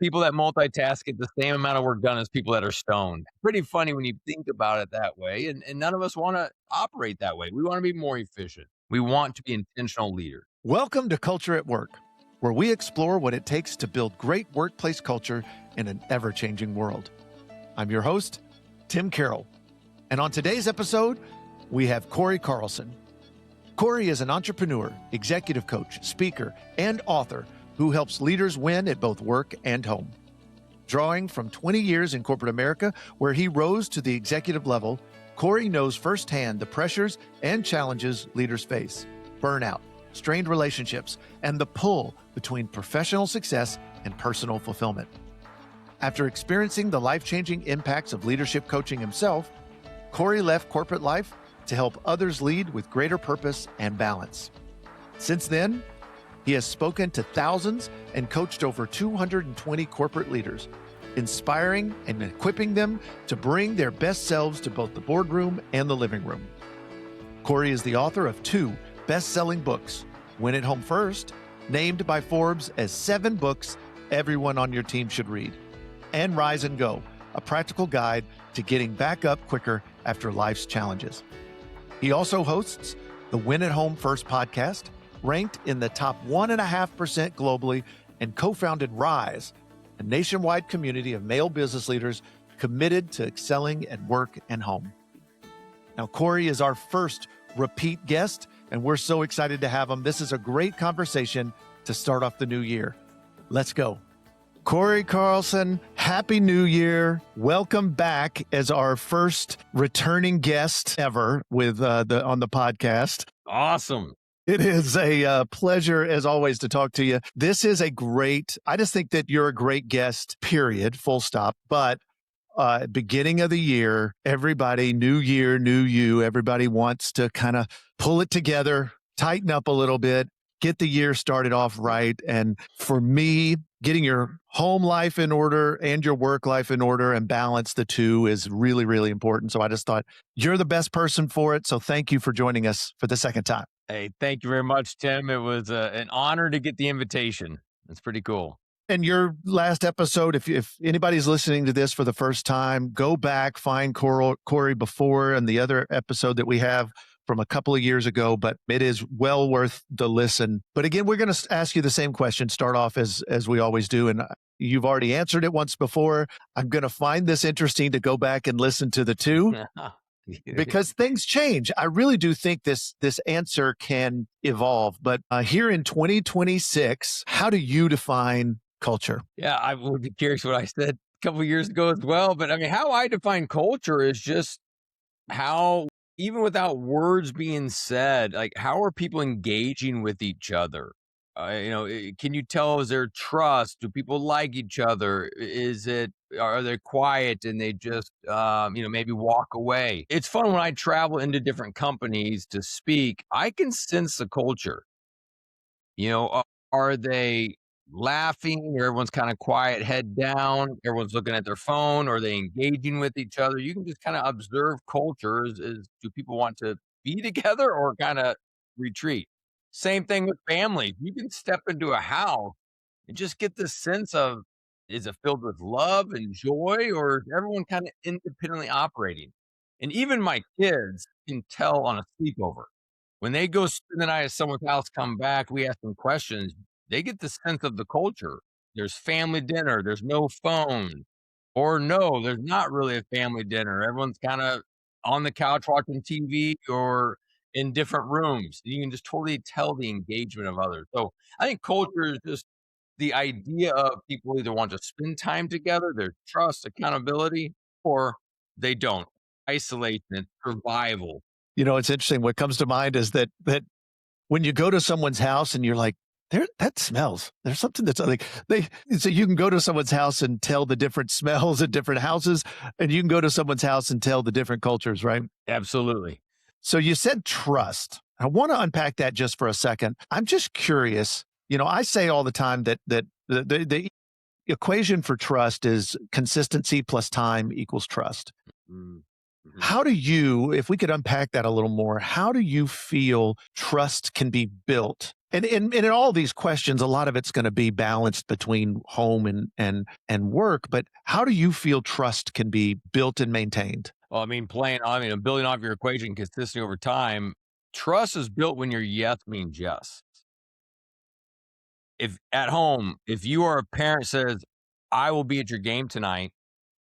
People that multitask get the same amount of work done as people that are stoned. Pretty funny when you think about it that way. And none of us want to operate that way. We want to be more efficient. We want to be intentional leaders. Welcome to Culture at Work, where we explore what it takes to build great workplace culture in an ever-changing world. I'm your host, Tim Carroll. And on today's episode, we have Cory Carlson. Cory is an entrepreneur, executive coach, speaker, and author who helps leaders win at both work and home. Drawing from 20 years in corporate America, where he rose to the executive level, Cory knows firsthand the pressures and challenges leaders face: burnout, strained relationships, and the pull between professional success and personal fulfillment. After experiencing the life-changing impacts of leadership coaching himself, Cory left corporate life to help others lead with greater purpose and balance. Since then, he has spoken to thousands and coached over 220 corporate leaders, inspiring and equipping them to bring their best selves to both the boardroom and the living room. Cory is the author of 2 best-selling books: Win at Home First, named by Forbes as 7 books everyone on your team should read, and Rise and Go, a practical guide to getting back up quicker after life's challenges. He also hosts the Win at Home First podcast, ranked in the top 1.5% globally, and co-founded Rise, a nationwide community of male business leaders committed to excelling at work and home. Now, Cory is our first repeat guest, and we're so excited to have him. This is a great conversation to start off the new year. Let's go. Cory Carlson, Happy New Year. Welcome back as our first returning guest ever with on the podcast. Awesome. It is a pleasure, as always, to talk to you. This is I just think that you're a great guest, period, full stop. But beginning of the year, everybody, new year, new you, everybody wants to kind of pull it together, tighten up a little bit, get the year started off right. And for me, getting your home life in order and your work life in order and balance the two is really, really important. So I just thought you're the best person for it. So thank you for joining us for the second time. Hey, thank you very much, Tim. It was an honor to get the invitation. It's pretty cool. And your last episode, if anybody's listening to this for the first time, go back, find Cory before and the other episode that we have from a couple of years ago, but it is well worth the listen. But again, we're going to ask you the same question, start off as we always do. And you've already answered it once before. I'm going to find this interesting to go back and listen to the 2 because things change. I really do think this answer can evolve. But here in 2026, how do you define culture? Yeah, I would be curious what I said a couple of years ago as well. But I mean, how I define culture is just how, even without words being said, like, how are people engaging with each other? Can you tell, is there trust? Do people like each other? Are they quiet and they just, maybe walk away? It's fun when I travel into different companies to speak. I can sense the culture. Are they laughing, or everyone's kind of quiet, head down, everyone's looking at their phone, or are they engaging with each other? You can just kind of observe cultures. Do people want to be together or kind of retreat? Same thing with families. You can step into a house and just get this sense of, is it filled with love and joy, or is everyone kind of independently operating? And even my kids can tell on a sleepover. When they go spend the night at someone's house, come back, we ask them questions, they get the sense of the culture. There's family dinner. There's no phone. Or no, there's not really a family dinner. Everyone's kind of on the couch watching TV or in different rooms. You can just totally tell the engagement of others. So I think culture is just the idea of people either want to spend time together, there's trust, accountability, or they don't. Isolation, survival. It's interesting. What comes to mind is that when you go to someone's house and you're like, that smells. There's something that's like so you can go to someone's house and tell the different smells at different houses, and you can go to someone's house and tell the different cultures, right? Absolutely. So you said trust. I want to unpack that just for a second. I'm just curious. I say all the time that the equation for trust is consistency plus time equals trust. Mm-hmm. How do you, if we could unpack that a little more, how do you feel trust can be built And in all these questions, a lot of it's going to be balanced between home and work. But how do you feel trust can be built and maintained? Well, building off your equation consistently over time, trust is built when your yes means yes. If at home, if you are a parent says, I will be at your game tonight,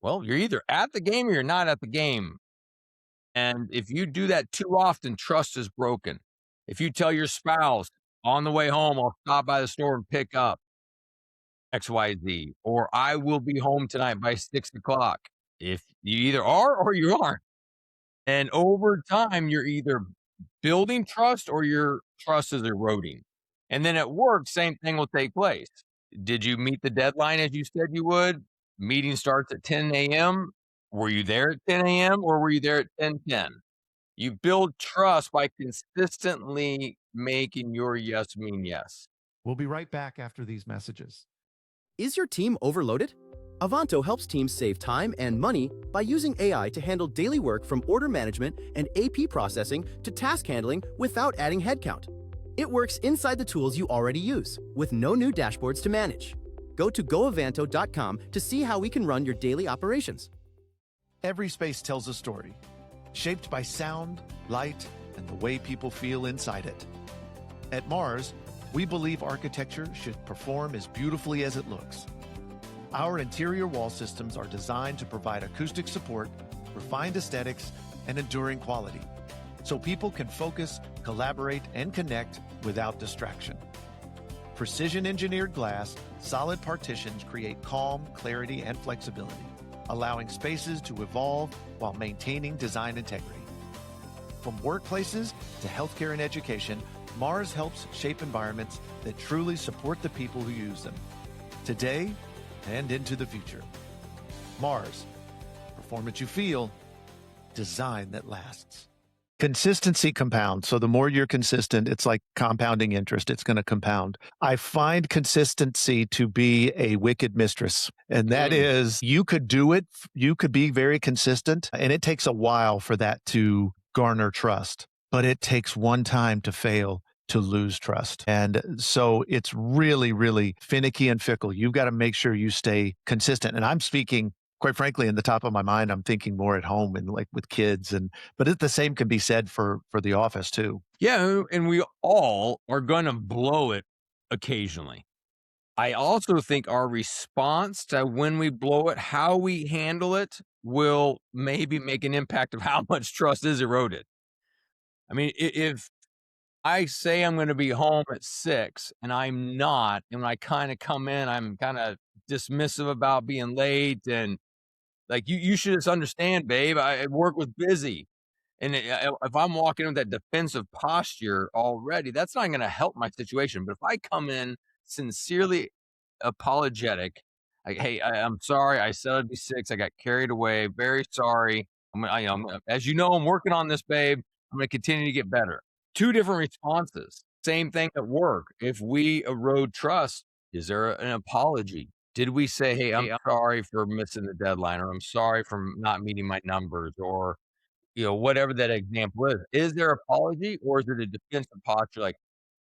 well, you're either at the game or you're not at the game. And if you do that too often, trust is broken. If you tell your spouse on the way home, I'll stop by the store and pick up XYZ, or I will be home tonight by 6 o'clock. If you either are or you aren't. And over time, you're either building trust or your trust is eroding. And then at work, same thing will take place. Did you meet the deadline as you said you would? Meeting starts at 10 a.m. Were you there at 10 a.m. or were you there at 10:10? You build trust by consistently making your yes mean yes. We'll be right back after these messages. Is your team overloaded? Avanto helps teams save time and money by using AI to handle daily work from order management and AP processing to task handling without adding headcount. It works inside the tools you already use, with no new dashboards to manage. Go to goavanto.com to see how we can run your daily operations. Every space tells a story, shaped by sound, light, and the way people feel inside it. At Mars, we believe architecture should perform as beautifully as it looks. Our interior wall systems are designed to provide acoustic support, refined aesthetics, and enduring quality, so people can focus, collaborate, and connect without distraction. Precision engineered glass, solid partitions create calm, clarity, and flexibility, allowing spaces to evolve while maintaining design integrity. From workplaces to healthcare and education, Mars helps shape environments that truly support the people who use them, today and into the future. Mars, performance you feel, design that lasts. Consistency compounds. So the more you're consistent, it's like compounding interest. It's going to compound. I find consistency to be a wicked mistress. And that is, you could do it. You could be very consistent. And it takes a while for that to garner trust. But it takes one time to fail to lose trust. And so it's really, really finicky and fickle. You've got to make sure you stay consistent. And I'm speaking, quite frankly, in the top of my mind, I'm thinking more at home and like with kids. But the same can be said for the office too. Yeah, and we all are going to blow it occasionally. I also think our response to when we blow it, how we handle it, will maybe make an impact of how much trust is eroded. I mean, if I say I'm going to be home at 6 and I'm not, and when I kind of come in, I'm kind of dismissive about being late, and like, you should just understand, babe, work was busy. And if I'm walking with that defensive posture already, that's not going to help my situation. But if I come in sincerely apologetic, like, hey, I'm sorry, I said I'd be 6, I got carried away, very sorry. As you know, I'm working on this, babe. I'm going to continue to get better. Two different responses. Same thing at work. If we erode trust, is there an apology? Did we say, hey, I'm sorry for missing the deadline, or I'm sorry for not meeting my numbers, or whatever that example is. Is there apology, or is it a defensive posture, like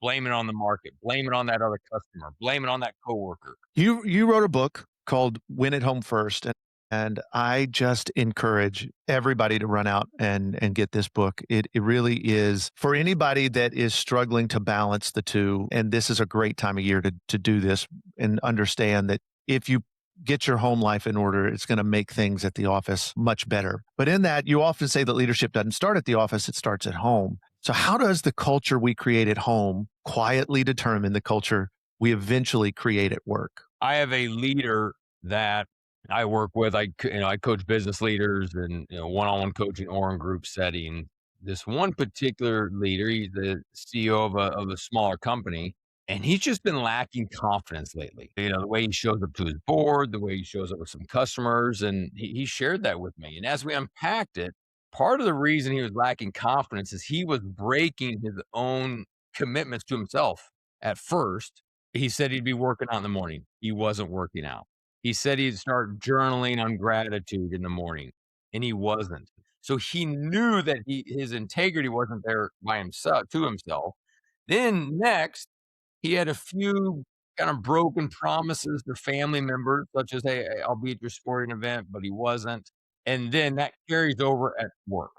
blame it on the market, blame it on that other customer, blame it on that coworker? You wrote a book called Win at Home First, and I just encourage everybody to run out and get this book. It really is for anybody that is struggling to balance the two, and this is a great time of year to do this and understand that if you get your home life in order, it's going to make things at the office much better. But in that, you often say that leadership doesn't start at the office, it starts at home. So how does the culture we create at home quietly determine the culture we eventually create at work? I have a leader that I work with. I coach business leaders and one-on-one coaching or in group setting. This one particular leader, he's the CEO of a smaller company, and he's just been lacking confidence lately. The way he shows up to his board, the way he shows up with some customers, and he shared that with me. And as we unpacked it, part of the reason he was lacking confidence is he was breaking his own commitments to himself. At first, he said he'd be working out in the morning. He wasn't working out. He said he'd start journaling on gratitude in the morning, and he wasn't. So he knew that his integrity wasn't there by himself to himself. Then next, He had a few kind of broken promises to family members, such as, "Hey, I'll be at your sporting event," but he wasn't. And then that carries over at work.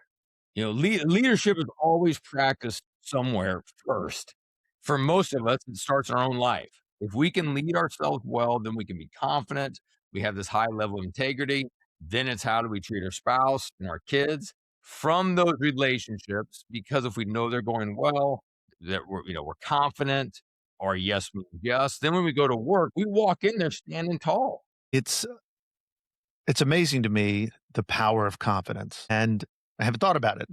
Leadership is always practiced somewhere first. For most of us, it starts in our own life. If we can lead ourselves well, then we can be confident. We have this high level of integrity. Then it's how do we treat our spouse and our kids from those relationships? Because if we know they're going well, that we're confident, our yes means yes. Then when we go to work, we walk in there standing tall. It's it's amazing to me the power of confidence, and I haven't thought about it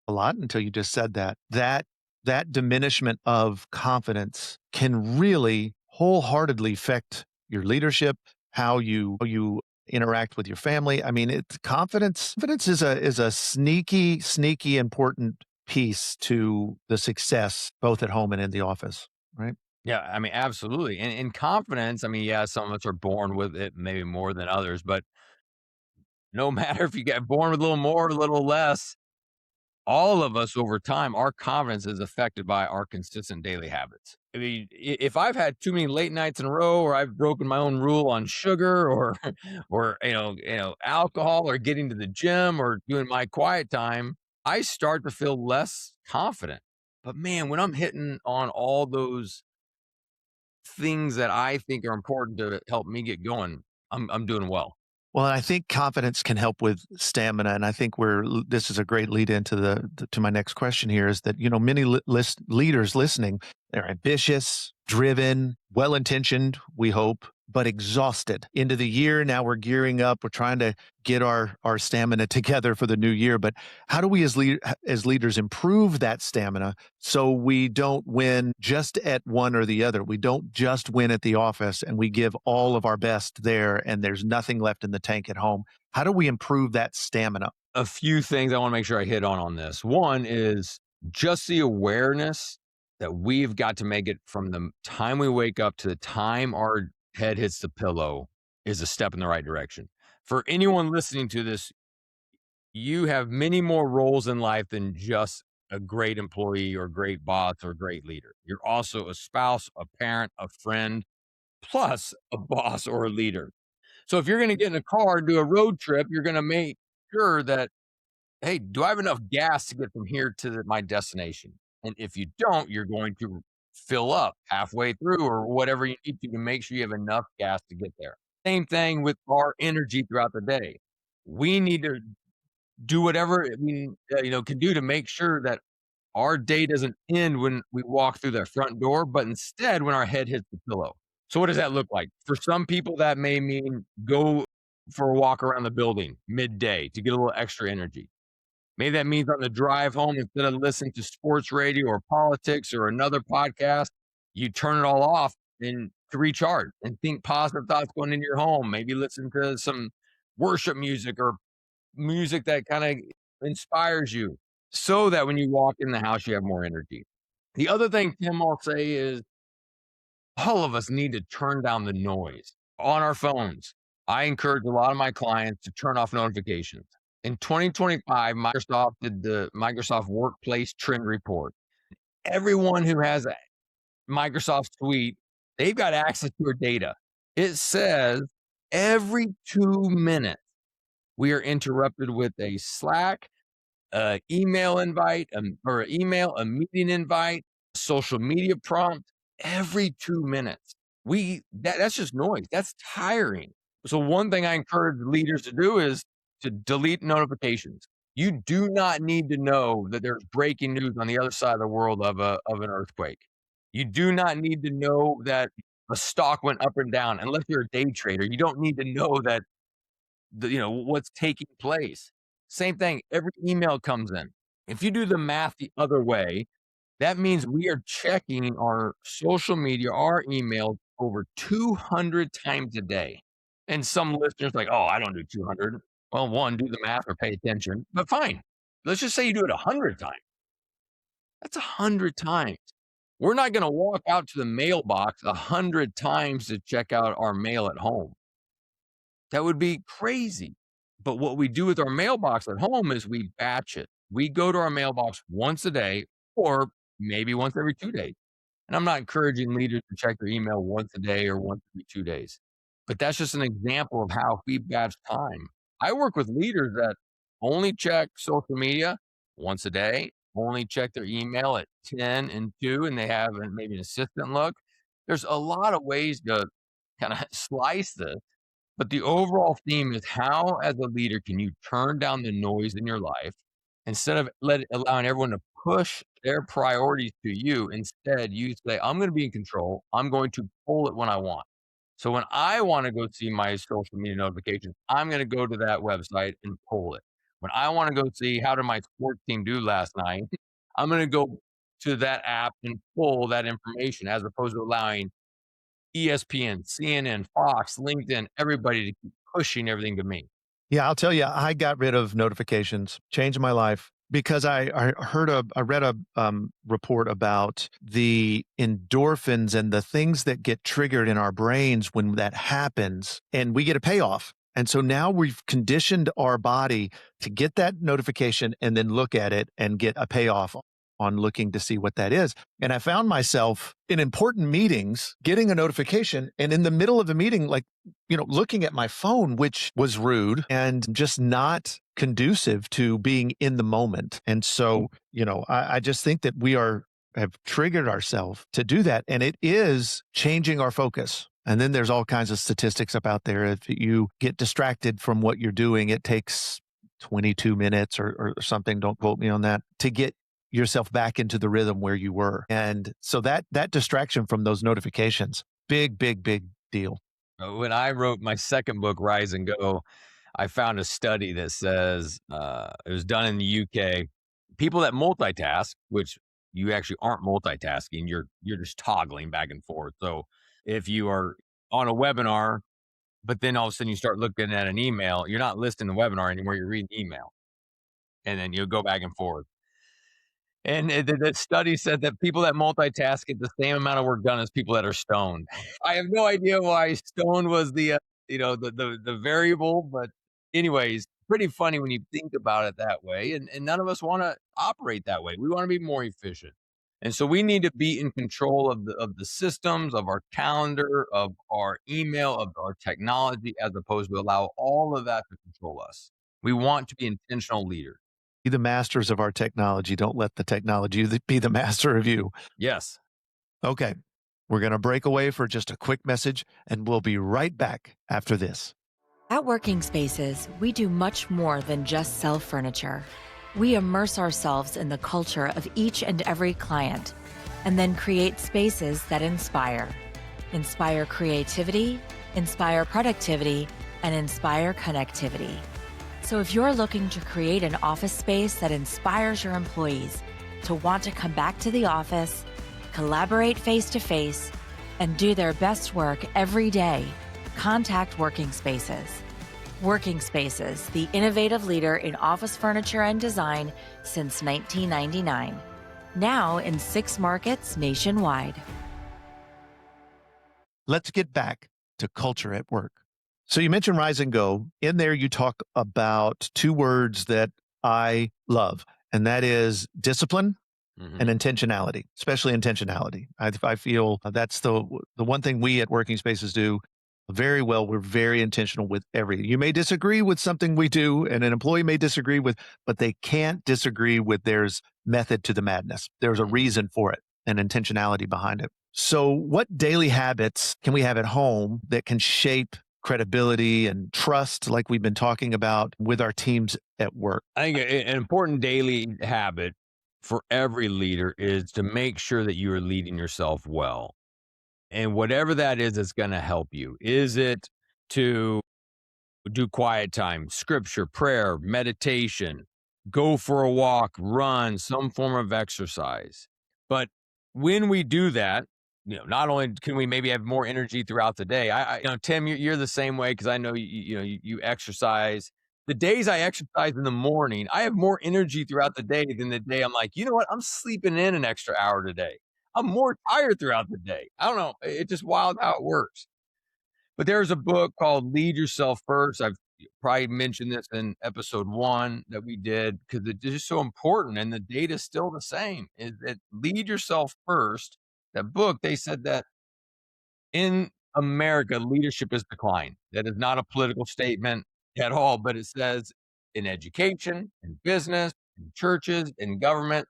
a lot until you just said that. That diminishment of confidence can really wholeheartedly affect your leadership, how you interact with your family. I mean, it's confidence is a sneaky important piece to the success both at home and in the office, right? Yeah, I mean, absolutely. And confidence, I mean, yeah, some of us are born with it, maybe more than others, but no matter if you get born with a little more, a little less, all of us over time, our confidence is affected by our consistent daily habits. I mean, if I've had too many late nights in a row, or I've broken my own rule on sugar, or or alcohol, or getting to the gym, or doing my quiet time, I start to feel less confident. But man, when I'm hitting on all those things that I think are important to help me get going, I'm doing well. Well, I think confidence can help with stamina, and I think this is a great lead into to my next question here is that many leaders listening, they're ambitious, driven, well intentioned, we hope, but exhausted. Into the year now, we're gearing up. We're trying to get our stamina together for the new year. But how do we as leaders improve that stamina so we don't win just at one or the other? We don't just win at the office and we give all of our best there and there's nothing left in the tank at home. How do we improve that stamina? A few things I want to make sure I hit on this. One is just the awareness that we've got to make it from the time we wake up to the time our head hits the pillow is a step in the right direction. For anyone listening to this, you have many more roles in life than just a great employee or great boss or great leader. You're also a spouse, a parent, a friend, plus a boss or a leader. So if you're going to get in a car and do a road trip, you're going to make sure that, hey, do I have enough gas to get from here to my destination? And if you don't, you're going to fill up halfway through or whatever you need to make sure you have enough gas to get there. Same thing with our energy throughout the day. We need to do whatever we can do to make sure that our day doesn't end when we walk through the front door, but instead when our head hits the pillow. So what does that look like? For some people, that may mean go for a walk around the building midday to get a little extra energy. Maybe that means on the drive home, instead of listening to sports radio or politics or another podcast, you turn it all off and to recharge and think positive thoughts going into your home. Maybe listen to some worship music or music that kind of inspires you so that when you walk in the house, you have more energy. The other thing, Tim, I'll say is all of us need to turn down the noise on our phones. I encourage a lot of my clients to turn off notifications. In 2025, Microsoft did the Microsoft Workplace Trend Report. Everyone who has a Microsoft Suite, they've got access to your data. It says every 2 minutes, we are interrupted with a Slack, email invite, or email, a meeting invite, social media prompt every 2 minutes. That's just noise. That's tiring. So one thing I encourage leaders to do is to delete notifications. You do not need to know that there's breaking news on the other side of the world of an earthquake. You do not need to know that a stock went up and down unless you're a day trader. You don't need to know that what's taking place. Same thing, every email comes in. If you do the math the other way, that means we are checking our social media, our emails over 200 times a day. And some listeners like, oh, I don't do 200. Well, one, do the math or pay attention, but fine. Let's just say you do it 100 times. That's 100 times. We're not going to walk out to the mailbox 100 times to check out our mail at home. That would be crazy. But what we do with our mailbox at home is we batch it. We go to our mailbox once a day or maybe once every 2 days. And I'm not encouraging leaders to check their email once a day or once every 2 days, but that's just an example of how we've got time. I work with leaders that only check social media once a day, only check their email at 10 and 2, and they have maybe an assistant look. There's a lot of ways to kind of slice this, but the overall theme is how, as a leader, can you turn down the noise in your life instead of allowing everyone to push their priorities to you? Instead, you say, I'm going to be in control. I'm going to pull it when I want. So when I want to go see my social media notifications, I'm going to go to that website and pull it. When I want to go see how did my sports team do last night, I'm going to go to that app and pull that information as opposed to allowing ESPN, CNN, Fox, LinkedIn, everybody to keep pushing everything to me. Yeah, I'll tell you, I got rid of notifications, changed my life because I read a report about the endorphins and the things that get triggered in our brains when that happens, and we get a payoff. And so now we've conditioned our body to get that notification and then look at it and get a payoff on looking to see what that is. And I found myself in important meetings getting a notification and in the middle of the meeting, like, looking at my phone, which was rude and just not conducive to being in the moment. And so, I just think that have triggered ourselves to do that. And it is changing our focus. And then there's all kinds of statistics about there. If you get distracted from what you're doing, it takes 22 minutes or something. Don't quote me on that to get yourself back into the rhythm where you were. And so that distraction from those notifications, big, big, big deal. When I wrote my second book, Rise and Go, I found a study that says it was done in the UK. People that multitask, which you actually aren't multitasking, you're just toggling back and forth. So if you are on a webinar, but then all of a sudden you start looking at an email, you're not listening to the webinar anymore, you're reading email. And then you'll go back and forth. And the study said that people that multitask get the same amount of work done as people that are stoned. I have no idea why stoned was the variable, but anyways, pretty funny when you think about it that way. And none of us want to operate that way. We want to be more efficient. And so we need to be in control of the systems, of our calendar, of our email, of our technology, as opposed to allow all of that to control us. We want to be intentional leaders. Be the masters of our technology. Don't let the technology be the master of you. Yes. Okay. We're going to break away for just a quick message, and we'll be right back after this. At Working Spaces, we do much more than just sell furniture. We immerse ourselves in the culture of each and every client, and then create spaces that inspire. Inspire creativity, inspire productivity, and inspire connectivity. So if you're looking to create an office space that inspires your employees to want to come back to the office, collaborate face-to-face, and do their best work every day, contact Working Spaces. Working Spaces, the innovative leader in office furniture and design since 1999. Now in 6 markets nationwide. Let's get back to culture at work. So you mentioned Rise and Go. In there, you talk about 2 words that I love, and that is discipline and intentionality, especially intentionality. I feel that's the one thing we at Working Spaces do very well. We're very intentional with you may disagree with something we do, and an employee may disagree with, but they can't disagree with there's method to the madness. There's a reason for it and intentionality behind it. So what daily habits can we have at home that can shape credibility and trust, like we've been talking about with our teams at work? I think an important daily habit for every leader is to make sure that you are leading yourself well. And whatever that is, it's going to help you. Is it to do quiet time, scripture, prayer, meditation, go for a walk, run, some form of exercise? But when we do that, not only can we maybe have more energy throughout the day. Tim, you're the same way because I know you exercise. The days I exercise in the morning, I have more energy throughout the day than the day I'm like, you know what? I'm sleeping in an extra hour today. I'm more tired throughout the day. I don't know. It's just wild how it works. But there's a book called Lead Yourself First. I've probably mentioned this in episode 1 that we did because it's just so important. And the data is still the same, is that lead yourself first. that book, they said that in America, leadership is decline. That is not a political statement at all, but it says in education, in business, in churches, in government,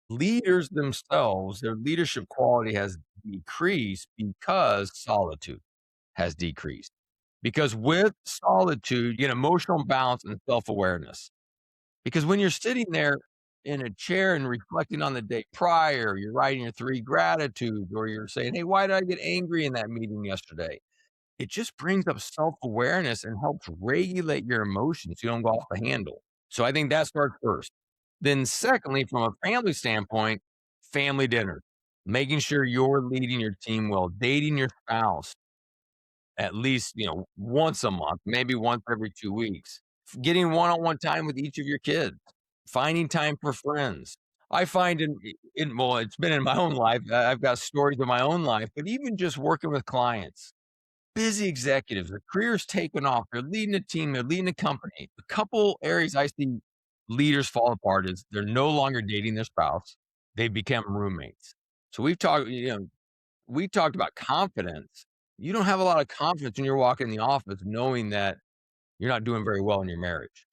leaders themselves, their leadership quality has decreased because solitude has decreased. Because with solitude, you get emotional balance and self awareness. Because when you're sitting there in a chair and reflecting on the day prior, you're writing your 3 gratitudes, or you're saying, "Hey, why did I get angry in that meeting yesterday?" It just brings up self-awareness and helps regulate your emotions so you don't go off the handle. So I think that starts first. Then secondly, from a family standpoint, family dinner, making sure you're leading your team well, dating your spouse at least, once a month, maybe once every 2 weeks, getting one-on-one time with each of your kids, finding time for friends. I find well, it's been in my own life. I've got stories of my own life, but even just working with clients, busy executives, their careers taken off, they're leading a team, they're leading a company. A couple areas I see leaders fall apart is they're no longer dating their spouse, they become roommates. So we talked about confidence. You don't have a lot of confidence when you're walking in the office knowing that you're not doing very well in your marriage.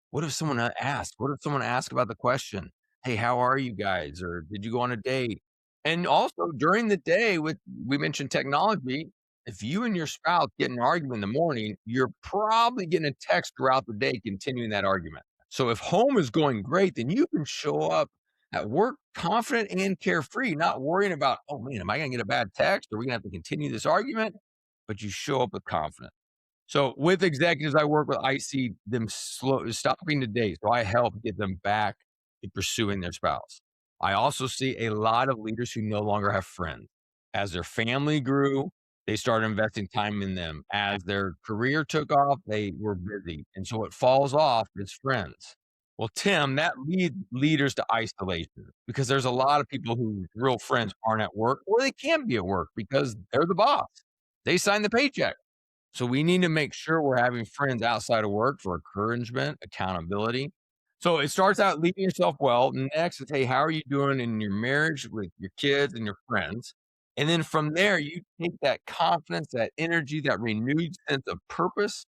What if someone asks? What if someone asks about the question, "Hey, how are you guys?" Or "Did you go on a date?" And also during the day we mentioned technology, if you and your spouse get in an argument in the morning, you're probably getting a text throughout the day continuing that argument. So if home is going great, then you can show up at work confident and carefree, not worrying about, "Oh man, am I gonna get a bad text? Are we gonna have to continue this argument?" But you show up with confidence. So with executives I work with, I see them stopping to date. So I help get them back to pursuing their spouse. I also see a lot of leaders who no longer have friends. As their family grew, they started investing time in them. As their career took off, they were busy. And so what falls off is friends. Well, Tim, that leaders to isolation because there's a lot of people whose real friends aren't at work or they can't be at work because they're the boss. They sign the paycheck. So we need to make sure we're having friends outside of work for encouragement, accountability. So it starts out leading yourself well. Next is, hey, how are you doing in your marriage with your kids and your friends? And then from there, you take that confidence, that energy, that renewed sense of purpose,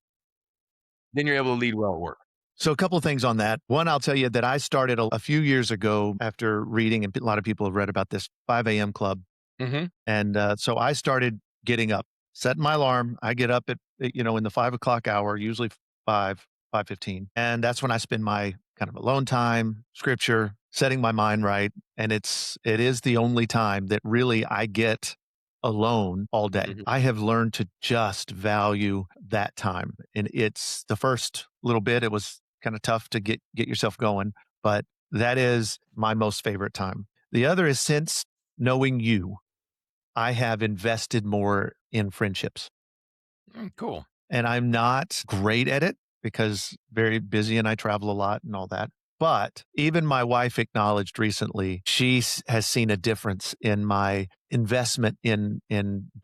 then you're able to lead well at work. So, a couple of things on that. One, I'll tell you that I started a few years ago after reading, and a lot of people have read about this 5 a.m. club. Hmm. And so I started getting up, setting my alarm. I get up in the 5 o'clock hour, usually 5:15. And that's when I spend my kind of alone time, scripture, setting my mind right. And it is the only time that really I get alone all day. Hmm. I have learned to just value that time. And it's the first little bit, it was kind of tough to get yourself going, but that is my most favorite time. The other is since knowing you, I have invested more in friendships. Cool. And I'm not great at it because very busy and I travel a lot and all that. But even my wife acknowledged recently, has seen a difference in my investment in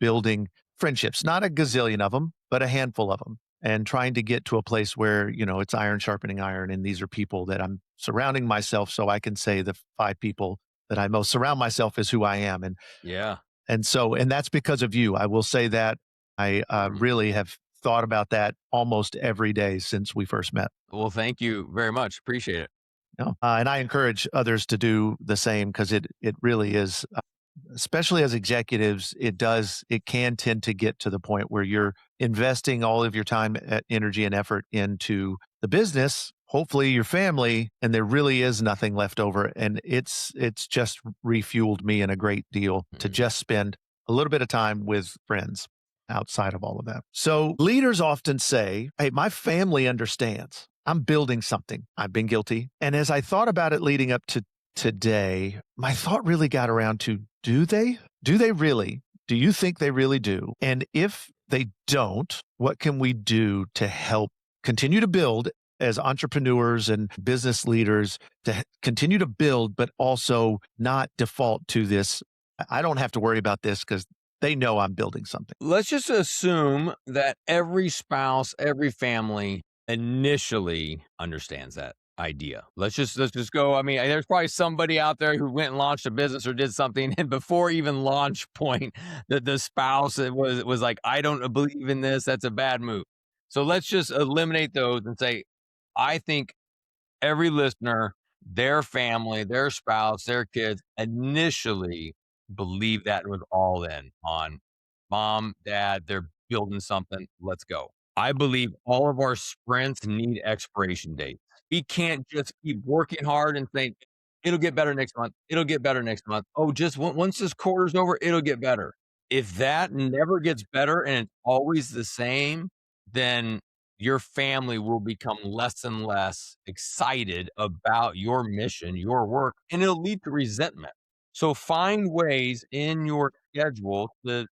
building friendships, not a gazillion of them, but a handful of them, and trying to get to a place where, it's iron sharpening iron. And these are people that I'm surrounding myself. So I can say the 5 people that I most surround myself is who I am. Yeah. And that's because of you. I will say that I Mm. really have thought about that almost every day since we first met. Well, thank you very much. Appreciate it. No, and I encourage others to do the same because it really is, especially as executives, it can tend to get to the point where you're investing all of your time, energy, and effort into the business, hopefully your family, and there really is nothing left over. And it's just refueled me in a great deal to Mhm. just spend a little bit of time with friends outside of all of that. So leaders often say, "Hey, my family understands. I'm building something." I've been guilty. And as I thought about it leading up to today, my thought really got around to, do they? Do they really? Do you think they really do? And if they don't, what can we do to help continue to build as entrepreneurs and business leaders to continue to build, but also not default to this? I don't have to worry about this because they know I'm building something. Let's just assume that every spouse, every family initially understands that. idea. Let's just go. I mean, there's probably somebody out there who went and launched a business or did something, and before even launch point, the spouse was like, I don't believe in this. That's a bad move. So let's just eliminate those and say, I think every listener, their family, their spouse, their kids initially believe that and was all in on mom, dad, they're building something. Let's go. I believe all of our sprints need expiration dates. We can't just keep working hard and saying, it'll get better next month. It'll get better next month. Oh, just once this quarter's over, it'll get better. If that never gets better and it's always the same, then your family will become less and less excited about your mission, your work, and it'll lead to resentment. So find ways in your schedule to,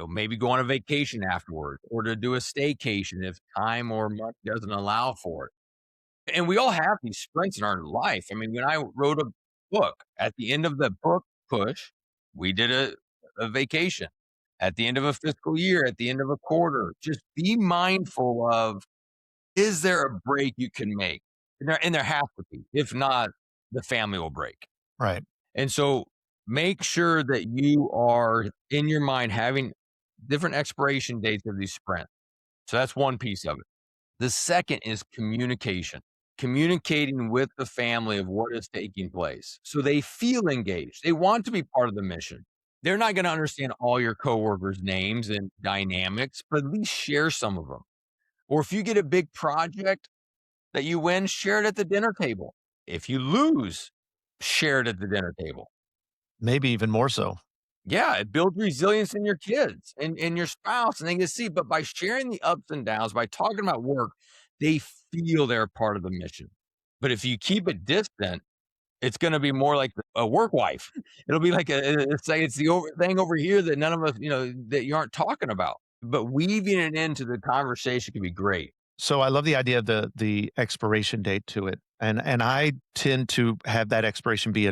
maybe go on a vacation afterwards or to do a staycation if time or money doesn't allow for it. And we all have these sprints in our life. I mean, when I wrote a book, at the end of the book push, we did a vacation. At the end of a fiscal year, at the end of a quarter, just be mindful of, is there a break you can make? And there has to be. If not, the family will break. Right. And so make sure that you are in your mind having different expiration dates of these sprints. So that's one piece of it. The second is communication, communicating with the family of what is taking place. So they feel engaged. They want to be part of the mission. They're not going to understand all your coworkers' names and dynamics, but at least share some of them. Or if you get a big project that you win, share it at the dinner table. If you lose, share it at the dinner table. Maybe even more so. Yeah, it builds resilience in your kids and your spouse, and they can see. But by sharing the ups and downs, by talking about work, they feel they're part of the mission. But if you keep it distant, it's going to be more like a work wife. It'll be like it's the thing over here that none of us, that you aren't talking about. But weaving it into the conversation can be great. So I love the idea of the expiration date to it. And I tend to have that expiration be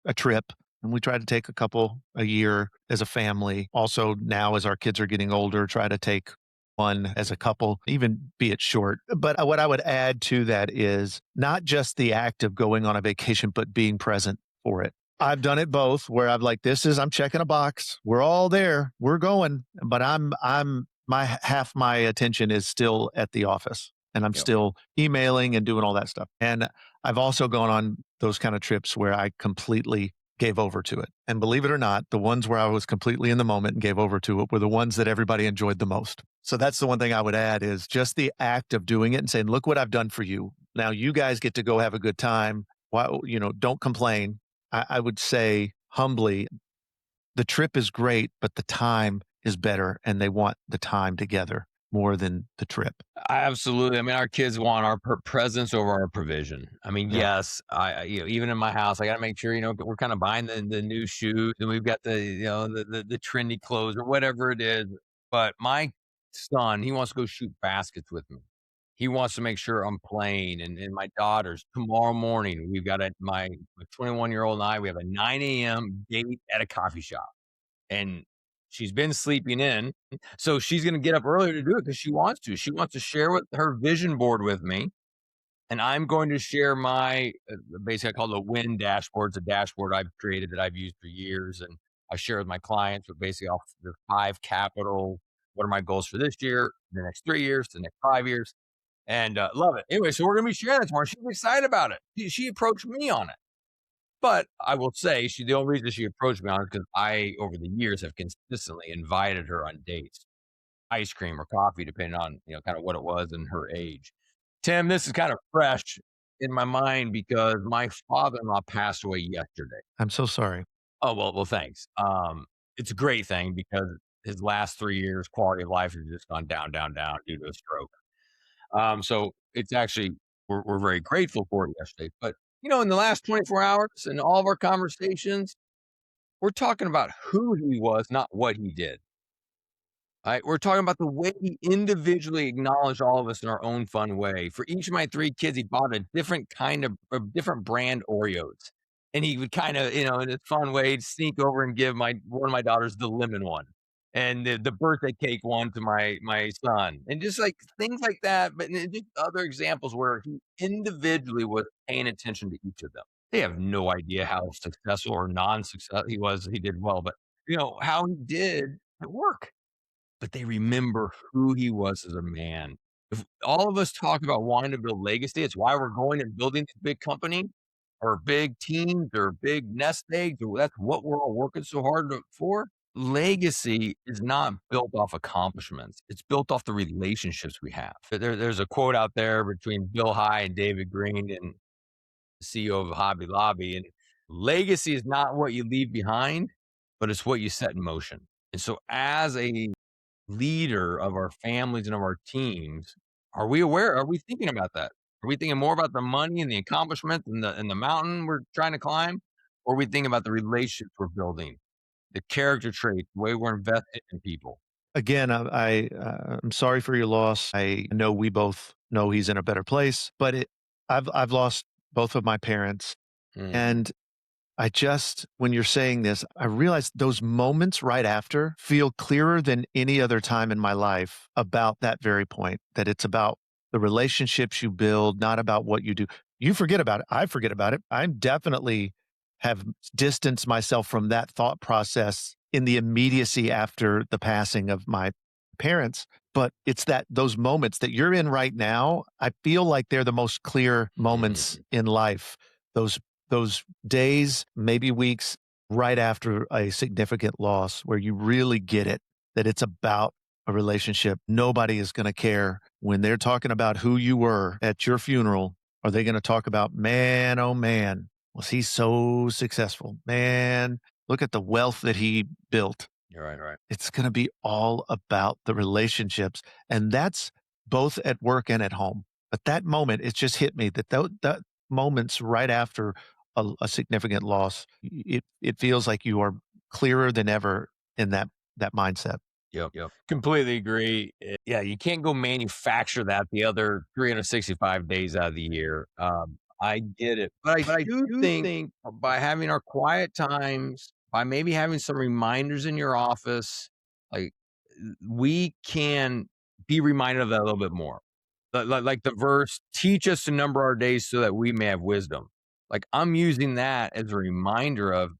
a trip. And we try to take a couple a year as a family. Also, now as our kids are getting older, try to take one as a couple, even be it short. But what I would add to that is not just the act of going on a vacation, but being present for it. I've done it both where I'm checking a box. We're all there. We're going, but half my attention is still at the office and I'm Yep. still emailing and doing all that stuff. And I've also gone on those kind of trips where I completely gave over to it. And believe it or not, the ones where I was completely in the moment and gave over to it were the ones that everybody enjoyed the most. So that's the one thing I would add is just the act of doing it and saying, look what I've done for you. Now you guys get to go have a good time. Why, don't complain. I would say humbly, the trip is great, but the time is better and they want the time together more than the trip. Absolutely. I mean, our kids want our presence over our provision. I mean, Yeah. yes, even in my house, I got to make sure, we're kind of buying the new shoes and we've got the trendy clothes or whatever it is. But my son, he wants to go shoot baskets with me. He wants to make sure I'm playing. And my daughters, tomorrow morning, we've got my 21-year-old and I, we have a 9 a.m. date at a coffee shop. And she's been sleeping in, so she's gonna get up earlier to do it because she wants to. She wants to share with her vision board with me, and I'm going to share my, basically, I call it a win dashboard. It's a dashboard I've created that I've used for years, and I share with my clients with basically all the 5 capital, what are my goals for this year, the next 3 years, the next 5 years, and, love it. Anyway, so we're gonna be sharing that tomorrow. She's excited about it. She approached me on it. But I will say the only reason she approached me on it is because I, over the years, have consistently invited her on dates, ice cream or coffee, depending on, kind of what it was and her age. Tim, this is kind of fresh in my mind because my father-in-law passed away yesterday. I'm so sorry. Oh, well, thanks. It's a great thing because his last 3 years, quality of life has just gone down, down, down due to a stroke. So it's actually, we're very grateful for it yesterday. But, in the last 24 hours and all of our conversations, we're talking about who he was, not what he did. Right? We're talking about the way he individually acknowledged all of us in our own fun way. For each of my 3 kids, he bought a different kind of a different brand Oreos. And he would kind of, in a fun way, sneak over and give one of my daughters the lemon one. and the birthday cake one to my son, and just like things like that. But then just other examples where he individually was paying attention to each of them. They have no idea how successful or non-success he was. He did well, but how he did at work. But they remember who he was as a man. If all of us talk about wanting to build legacy, it's why we're going and building this big company or big teams or big nest eggs, or that's what we're all working so hard for. Legacy is not built off accomplishments. It's built off the relationships we have. There's a quote out there between Bill High and David Green and the CEO of Hobby Lobby. And legacy is not what you leave behind, but it's what you set in motion. And so as a leader of our families and of our teams, are we aware? Are we thinking about that? Are we thinking more about the money and the accomplishments and the mountain we're trying to climb? Or are we thinking about the relationships we're building, the character traits, the way we're invested in people? Again, I'm sorry for your loss. I know we both know he's in a better place, but I've lost both of my parents, Mhm. and I just, when you're saying this, I realize those moments right after feel clearer than any other time in my life about that very point, that it's about the relationships you build, not about what you do. You forget about it. I forget about it. I definitely have distanced myself from that thought process in the immediacy after the passing of my parents. But it's that those moments that you're in right now, I feel like they're the most clear moments Mhm. in life. Those days, maybe weeks right after a significant loss where you really get it, that it's about a relationship. Nobody is going to care when they're talking about who you were at your funeral. Are they going to talk about, man, oh man, was he so successful? Man, look at the wealth that he built. You're right, right. It's going to be all about the relationships. And that's both at work and at home. But that moment, it just hit me that that moments right after a significant loss, it feels like you are clearer than ever in that mindset. Yep, yep. Completely agree. Yeah, you can't go manufacture that the other 365 days out of the year. I get it. But I do think by having our quiet times, by maybe having some reminders in your office, like we can be reminded of that a little bit more. Like the verse, teach us to number our days so that we may have wisdom. Like I'm using that as a reminder of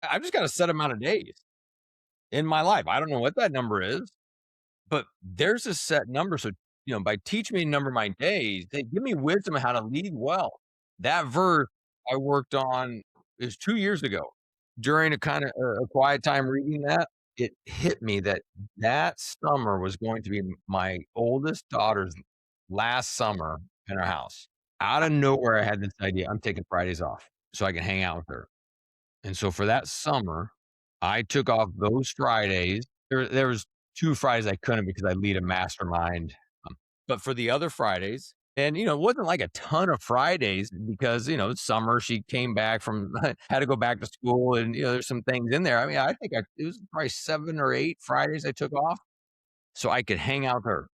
I've just got a set amount of days in my life. I don't know what that number is, but there's a set number. So, by teaching me to number my days, they give me wisdom on how to lead well. That verse I worked on is 2 years ago. During a kind of a quiet time reading that, it hit me that that summer was going to be my oldest daughter's last summer in our house. Out of nowhere, I had this idea. I'm taking Fridays off so I can hang out with her. And so for that summer, I took off those Fridays. There was 2 Fridays I couldn't because I lead a mastermind, but for the other Fridays and, it wasn't like a ton of Fridays because, it's summer, she came back from had to go back to school and, there's some things in there. I mean, I think it was probably 7 or 8 Fridays I took off so I could hang out with her.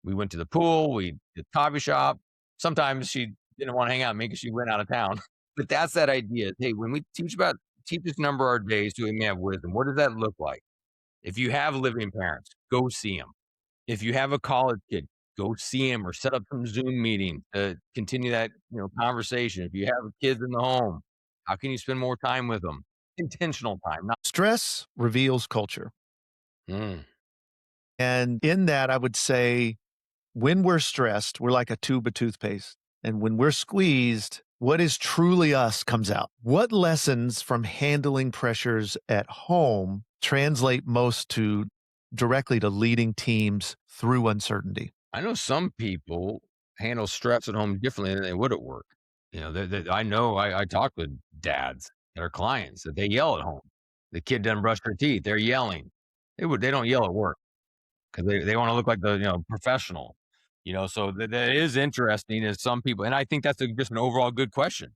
We went to the pool, we did coffee shop. Sometimes she didn't wanna hang out with me because she went out of town. But that's that idea. Hey, when we teach us number our days so we may have wisdom. What does that look like? If you have living parents, go see them. If you have a college kid, go see them or set up some Zoom meeting to continue that, conversation. If you have kids in the home, how can you spend more time with them? Intentional time, not Stress reveals culture. Mm. And in that, I would say when we're stressed, we're like a tube of toothpaste. And when we're squeezed, what is truly us comes out. What lessons from handling pressures at home translate most to directly to leading teams through uncertainty? I know some people handle stress at home differently than they would at work. I know I talk with dads that are clients that they yell at home. The kid doesn't brush their teeth. They're yelling. They don't yell at work because they want to look like the professional. So that is interesting as some people, and I think that's just an overall good question.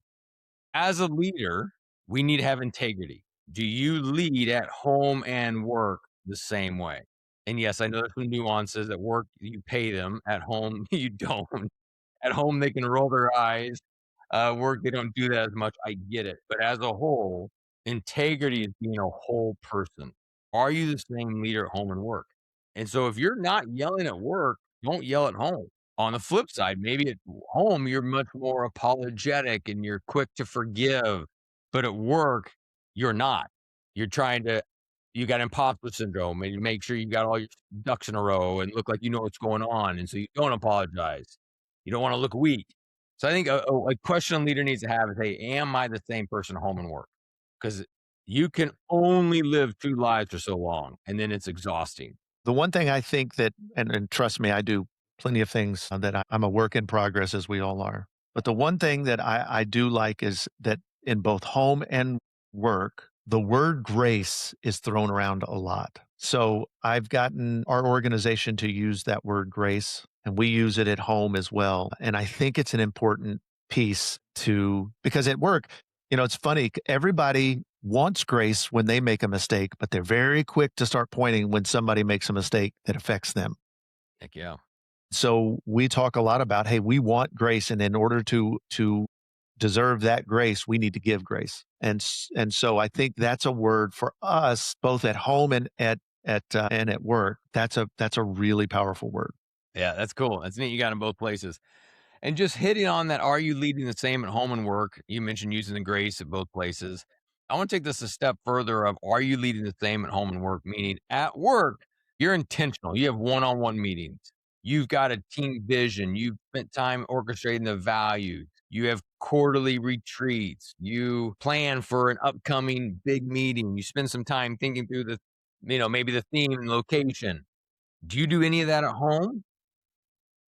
As a leader, we need to have integrity. Do you lead at home and work the same way? And yes, I know there's some nuances. At work, you pay them. At home, you don't. At home, they can roll their eyes. Work, they don't do that as much. I get it. But as a whole, integrity is being a whole person. are you the same leader at home and work? And so if you're not yelling at work, don't yell at home. On the flip side, maybe at home, you're much more apologetic and you're quick to forgive, but at work, you're not. You're trying to you got imposter syndrome and you make sure you got all your ducks in a row and look like you know what's going on, and so you don't apologize. You don't wanna look weak. So I think a question a leader needs to have is, "Hey, am I the same person at home and work?" Because you can only live 2 lives for so long, and then it's exhausting. The one thing I think that, and trust me, I do plenty of things that I'm a work in progress, as we all are. But the one thing that I do like is that in both home and work, the word grace is thrown around a lot. So I've gotten our organization to use that word grace, and we use it at home as well. And I think it's an important piece to, because at work, it's funny. Everybody wants grace when they make a mistake, but they're very quick to start pointing when somebody makes a mistake that affects them. Heck yeah. So we talk a lot about, hey, we want grace, and in order to deserve that grace, we need to give grace. And so I think that's a word for us, both at home and at work. That's a really powerful word. Yeah, that's cool. That's neat you got in both places. And just hitting on that, are you leading the same at home and work? You mentioned using the grace at both places. I want to take this a step further of are you leading the same at home and work? Meaning at work, you're intentional. You have one-on-one meetings. You've got a team vision. You've spent time orchestrating the values. You have quarterly retreats. You plan for an upcoming big meeting. You spend some time thinking through maybe the theme and location. Do you do any of that at home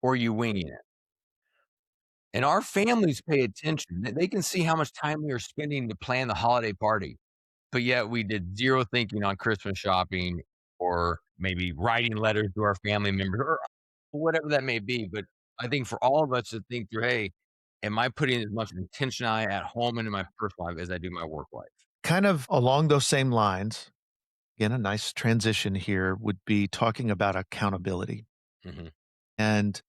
or are you winging it? And our families pay attention. They can see how much time we are spending to plan the holiday party, but yet we did 0 thinking on Christmas shopping or maybe writing letters to our family members or whatever that may be. But I think for all of us to think through, "Hey, am I putting as much intentionality at home and in my personal life as I do my work life?" Kind of along those same lines, again, a nice transition here would be talking about accountability. Mhm. And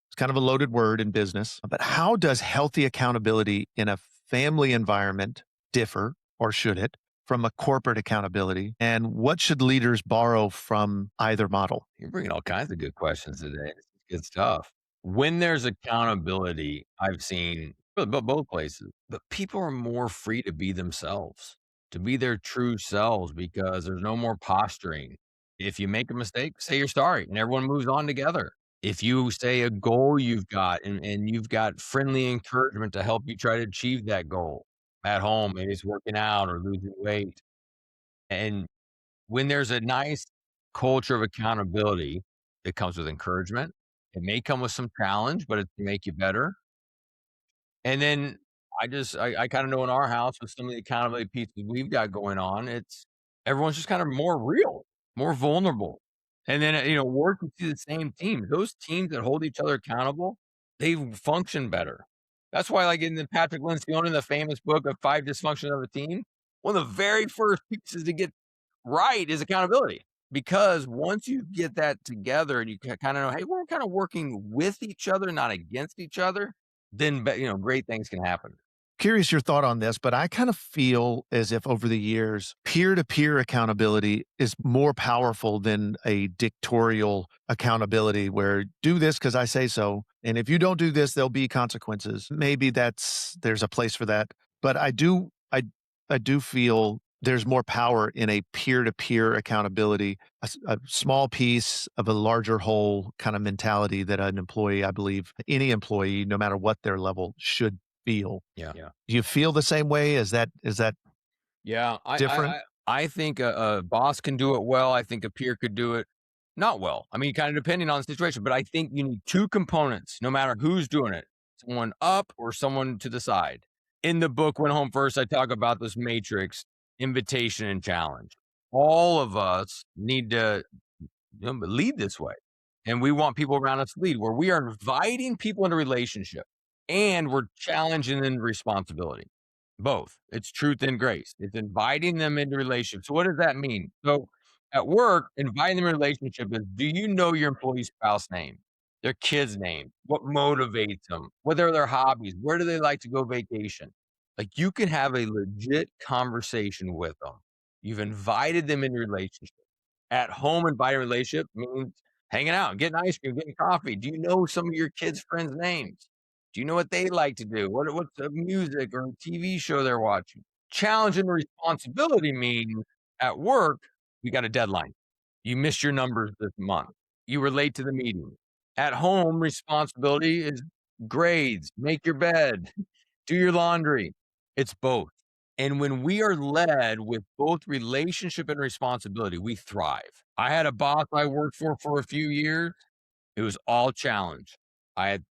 it's kind of a loaded word in business, but how does healthy accountability in a family environment differ, or should it, from a corporate accountability? And what should leaders borrow from either model? You're bringing all kinds of good questions today. This is good stuff. When there's accountability, I've seen both places, but people are more free to be themselves, to be their true selves because there's no more posturing. If you make a mistake, say you're sorry and everyone moves on together. If you say a goal you've got and you've got friendly encouragement to help you try to achieve that goal at home, maybe it's working out or losing weight. And when there's a nice culture of accountability that comes with encouragement, it may come with some challenge, but it's to make you better. And then I kinda know in our house with some of the accountability pieces we've got going on, it's everyone's just kind of more real, more vulnerable. And then, working through the same team, those teams that hold each other accountable, they function better. That's why, like, in the Patrick Lencioni, the famous book of 5 Dysfunctions of a Team, one of the very first pieces to get right is accountability. Because once you get that together and you kinda know, "Hey, we're kinda working with each other, not against each other," then great things can happen. Curious your thought on this, but I kind of feel as if over the years, peer to peer accountability is more powerful than a dictatorial accountability where do this because I say so. And if you don't do this, there'll be consequences. Maybe there's a place for that. But I do feel there's more power in a peer to peer accountability, a small piece of a larger whole kind of mentality that an employee, I believe, any employee, no matter what their level, should feel. Yeah. Yeah. Do you feel the same way? Is that Yeah, different? I think a boss can do it well. I think a peer could do it not well. I mean, kind of depending on the situation, but I think you need 2 components no matter who's doing it, someone up or someone to the side. In the book, When Home First, I talk about this matrix, invitation and challenge. All of us need to lead this way. And we want people around us to lead, where we are inviting people into relationship and we're challenging them responsibility. Both. It's truth and grace. It's inviting them into relationship. So what does that mean? So at work, inviting them in relationship is, do you know your employee's spouse name, their kid's name, what motivates them, what are their hobbies, where do they like to go vacation? Like you can have a legit conversation with them. You've invited them into relationship. At home, inviting relationship means hanging out, getting ice cream, getting coffee. Do you know some of your kids' friends' names? Do you know what they like to do? What's the music or TV show they're watching? Challenge and responsibility means at work, we got a deadline. You missed your numbers this month. You were late to the meeting. At home, responsibility is grades, make your bed, do your laundry. It's both. And when we are led with both relationship and responsibility, we thrive. I had a boss I worked for a few years. It was all challenge. I had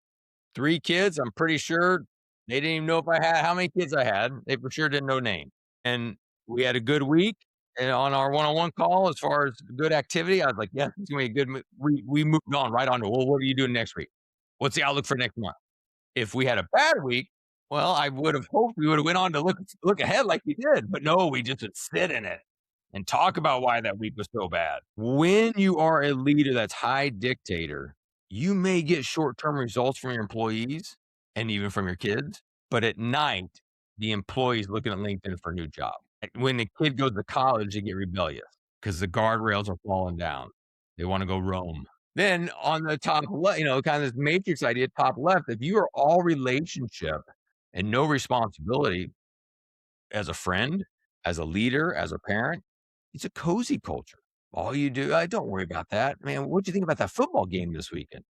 3 kids. I'm pretty sure they didn't even know if I had how many kids I had. They for sure didn't know names. And we had a good week. And on our one-on-one call, as far as good activity, I was like, yeah, it's gonna be a good. We moved on right on to, well, what are you doing next week? What's the outlook for next month? If we had a bad week, well, I would have hoped we would have went on to look ahead like we did, but no, we just would sit in it and talk about why that week was so bad. When you are a leader that's high dictator, you may get short-term results from your employees and even from your kids, but at night, the employee's looking at LinkedIn for a new job. When the kid goes to college, they get rebellious because the guardrails are falling down. They want to go roam. Then on the top left, kind of this matrix idea, top left, if you are all relationship and no responsibility as a friend, as a leader, as a parent, it's a cozy culture. All you do, don't worry about that. Man, what'd you think about that football game this weekend?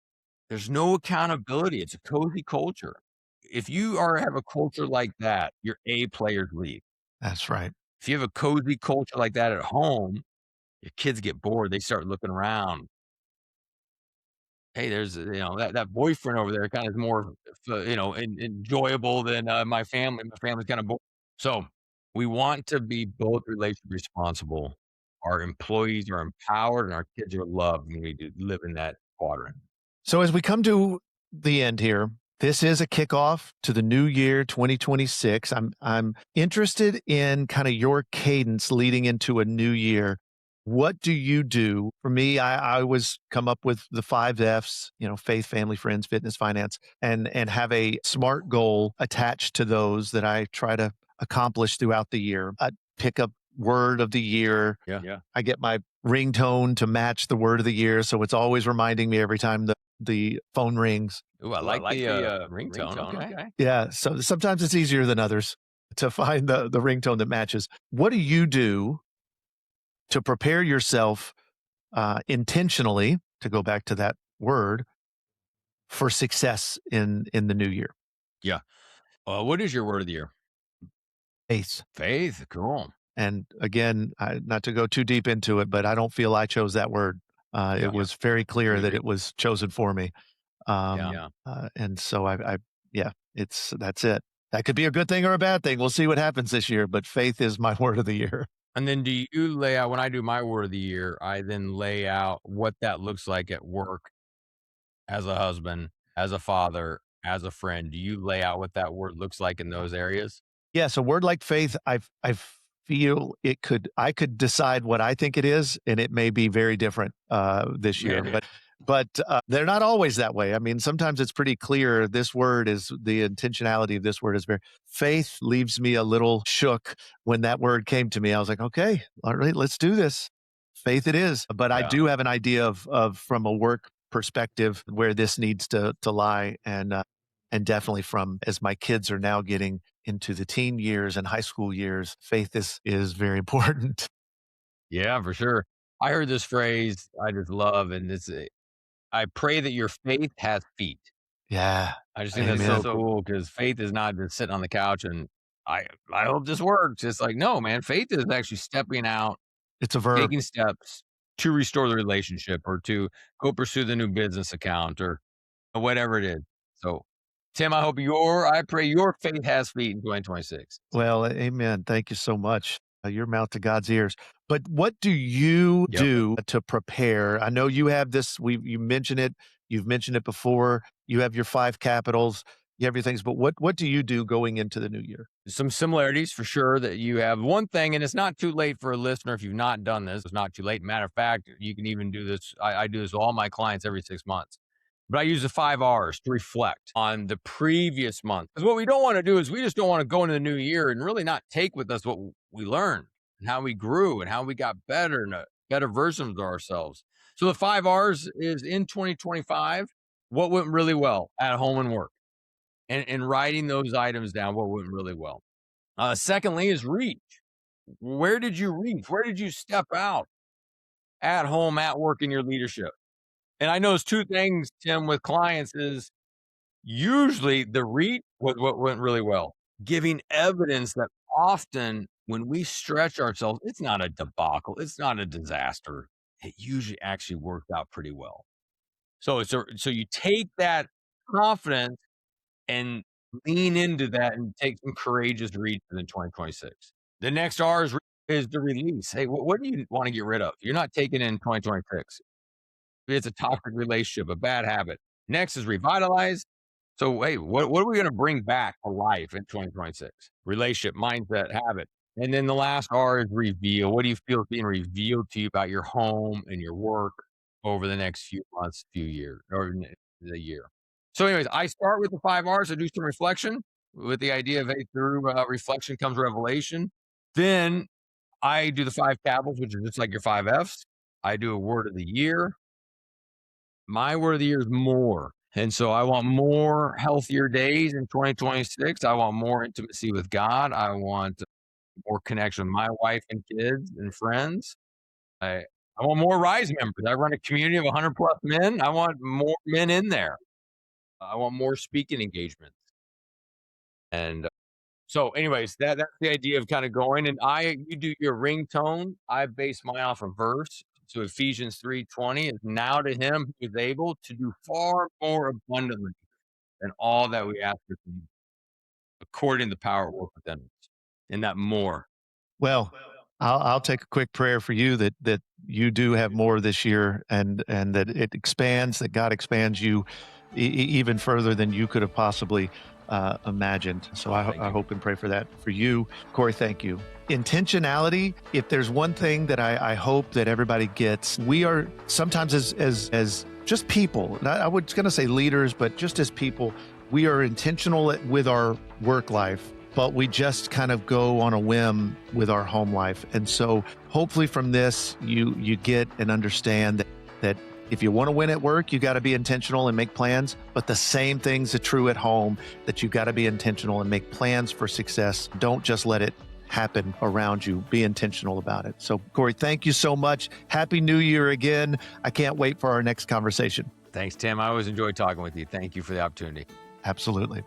There's no accountability. It's a cozy culture. If you have a culture like that, your A players leave. That's right. If you have a cozy culture like that at home, your kids get bored. They start looking around. Hey, there's, that boyfriend over there kind of is more, enjoyable than my family. My family's kind of bored. So we want to be both relationship responsible. Our employees are empowered and our kids are loved when we do live in that quadrant. So as we come to the end here, this is a kickoff to the new year 2026. I'm interested in kind of your cadence leading into a new year. What do you do? For me, I always come up with the 5 F's, faith, family, friends, fitness, finance, and have a SMART goal attached to those that I try to accomplish throughout the year. I pick up word of the year. Yeah. I get my ringtone to match the word of the year. So it's always reminding me every time the phone rings. Ooh, I like the ringtone. Okay. Yeah. So sometimes it's easier than others to find the ringtone that matches. What do you do to prepare yourself intentionally, to go back to that word, for success in the new year? Yeah. What is your word of the year? Faith. Faith. Cool. And again, not to go too deep into it, but I don't feel I chose that word. It was very clear that it was chosen for me. And so that's it. That could be a good thing or a bad thing. We'll see what happens this year, but faith is my word of the year. And then do you lay out, when I do my word of the year, I then lay out what that looks like at work as a husband, as a father, as a friend. Do you lay out what that word looks like in those areas? Yes, a word like faith, I feel I could decide what I think it is, and it may be very different this year. Yeah. But they're not always that way. I mean, sometimes it's pretty clear the intentionality of this word is very. Faith leaves me a little shook when that word came to me. I was like, okay, all right, let's do this. Faith it is. But I do have an idea of from a work perspective where this needs to lie, and definitely from, as my kids are now getting into the teen years and high school years, faith is very important. Yeah, for sure. I heard this phrase I just love, and I pray that your faith has feet. Yeah. I just think that's Amen. so cool because faith is not just sitting on the couch and I hope this works. It's like, no, man, faith is actually stepping out, It's a verb. taking steps to restore the relationship or to go pursue the new business account or whatever it is. So, Tim, I pray your faith has feet in 2026. Well, amen. Thank you so much. Your mouth to God's ears. But what do you do to prepare? I know you have this, you mentioned it, you've mentioned it before. You have your 5 capitals, you have your things, but what do you do going into the new year? Some similarities for sure that you have. One thing, and it's not too late for a listener if you've not done this, it's not too late. Matter of fact, you can even do this. I do this with all my clients every 6 months. But I use the 5 R's to reflect on the previous month. Because what we don't want to do is we just don't want to go into the new year and really not take with us what we learned and how we grew and how we got better. And better versions of ourselves. So the 5 R's is in 2025, what went really well at home and work, and writing those items down, what went really well. Secondly is reach. Where did you reach? Where did you step out at home, at work, in your leadership? And I noticed two things, Tim, with clients is usually the reach what went really well, giving evidence that often when we stretch ourselves, it's not a debacle, it's not a disaster. It usually actually worked out pretty well. So you take that confidence and lean into that and take some courageous reach in 2026. The next R is the release. Hey, what do you want to get rid of? You're not taking in 2026. It's a toxic relationship, a bad habit. Next is revitalize. So, hey, what are we going to bring back to life in 2026? Relationship, mindset, habit. And then the last R is reveal. What do you feel is being revealed to you about your home and your work over the next few months, few years, or the year? So, anyways, I start with the 5 R's. I do some reflection with the idea of, hey, through reflection comes revelation. Then I do the 5 Capitals, which is just like your 5 F's. I do a word of the year. My word of the year is more. And so I want more healthier days in 2026. I want more intimacy with God. I want more connection with my wife and kids and friends. I want more Rise members. I run a community of 100 plus men. I want more men in there. I want more speaking engagements. And so, anyways, that's the idea of kind of going. And you do your ringtone. I base mine off a verse. So Ephesians 3:20 is now to him who is able to do far more abundantly than all that we ask or think, according to the power at work within us. And that more. Well, I'll take a quick prayer for you that you do have more this year, and that it expands, that God expands you even further than you could have possibly imagined. So I hope and pray for that for you. Cory, thank you. Intentionality, if there's one thing that I hope that everybody gets, we are sometimes as just people, I was going to say leaders, but just as people, we are intentional with our work life, but we just kind of go on a whim with our home life. And so hopefully from this, you get and understand that if you want to win at work, you got to be intentional and make plans, but the same things are true at home, that you got to be intentional and make plans for success. Don't just let it happen around you. Be intentional about it. So Cory, thank you so much. Happy New Year again. I can't wait for our next conversation. Thanks, Tim. I always enjoy talking with you. Thank you for the opportunity. Absolutely.